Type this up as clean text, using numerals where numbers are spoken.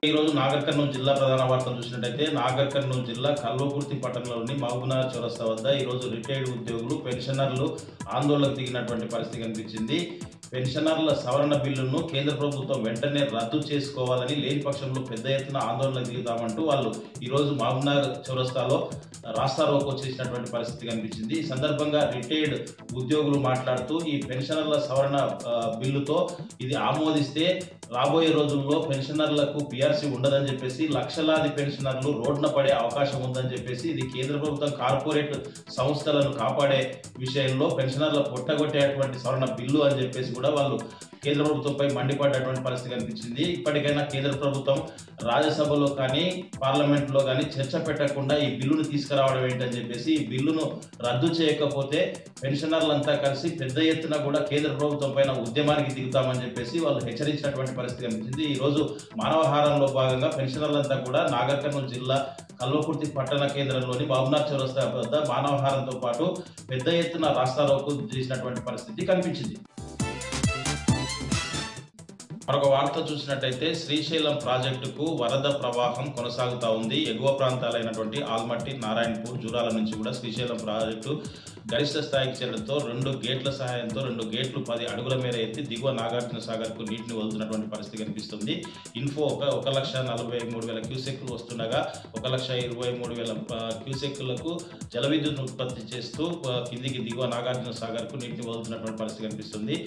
ఈ రోజు నాగర్ కర్నూలు జిల్లా ప్రధాన వార్తలు చూసినట్టయితే నాగర్ కర్నూలు జిల్లా కల్వకుర్తి పట్టణంలోని మహబూబ్నగర్ చౌరస్తా వద్ద ఈ రోజు రిటైర్డ్ ఉద్యోగులు పెన్షనర్లు ఆందోళనకు దిగినటువంటి పరిస్థితి కనిపించింది. పెన్షనర్ల సవరణ బిల్లును కేంద్ర ప్రభుత్వం వెంటనే రద్దు చేసుకోవాలని, లేని పక్షంలో పెద్ద ఎత్తున ఆందోళనకు దిగుతామంటూ వాళ్ళు ఈ రోజు మహబూబ్నగర్ చౌరస్తాలో రాస్తారోకో చేసినటువంటి పరిస్థితి కనిపించింది. ఈ సందర్భంగా రిటైర్డ్ ఉద్యోగులు మాట్లాడుతూ ఈ పెన్షనర్ల సవరణ బిల్లుతో ఇది ఆమోదిస్తే రాబోయే రోజుల్లో పెన్షనర్లకు పిఆర్సీ ఉండదని చెప్పేసి, లక్షలాది పెన్షనర్లు రోడ్డున పడే అవకాశం ఉందని చెప్పేసి, ఇది కేంద్ర ప్రభుత్వం కార్పొరేట్ సంస్థలను కాపాడే విషయంలో పెన్షనర్ల పొట్టగొట్టేటువంటి సవరణ బిల్లు అని చెప్పేసి కూడా వాళ్ళు కేంద్ర ప్రభుత్వంపై మండిపడ్డటువంటి పరిస్థితి కనిపించింది. ఇప్పటికైనా కేంద్ర ప్రభుత్వం రాజ్యసభలో కానీ పార్లమెంట్లో కానీ చర్చ పెట్టకుండా ఈ బిల్లును తీసుకురావడం ఏంటని చెప్పేసి, ఈ బిల్లును రద్దు చేయకపోతే పెన్షనర్లంతా కలిసి పెద్ద ఎత్తున కూడా కేంద్ర ప్రభుత్వం పైన ఉద్యమానికి దిగుతామని చెప్పేసి వాళ్ళు హెచ్చరించినటువంటి పరిస్థితి కనిపించింది. ఈ రోజు మానవహారంలో భాగంగా పెన్షనర్లంతా కూడా నాగర్ కర్నూలు జిల్లా కల్వకుర్తి పట్టణ కేంద్రంలోని మహబూబ్నగర్ చౌరస్తా వద్ద మానవహారంతో పాటు పెద్ద ఎత్తున రాస్తారోకో చేసినటువంటి పరిస్థితి కనిపించింది. మరొక వార్త చూసినట్టయితే శ్రీశైలం ప్రాజెక్టుకు వరద ప్రవాహం కొనసాగుతూ ఉంది. ఎగువ ప్రాంతాలైనటువంటి ఆల్మట్టి, నారాయణపూర్, జూరాల నుంచి కూడా శ్రీశైలం ప్రాజెక్టు గరిష్ట స్థాయికి చేరడంతో 2 గేట్ల సహాయంతో 2 గేట్లు 10 అడుగుల మేర ఎత్తి దిగువ నాగార్జున సాగర్కు నీటిని వదులుతున్నటువంటి పరిస్థితి కనిపిస్తుంది. ఇన్ఫో 1,43,000 క్యూసెక్లు వస్తుండగా 1,23,000 క్యూసెక్లకు జల విద్యుత్ ఉత్పత్తి చేస్తూ కిందికి దిగువ నాగార్జున సాగర్కు నీటిని వదులుతున్నటువంటి పరిస్థితి కనిపిస్తుంది.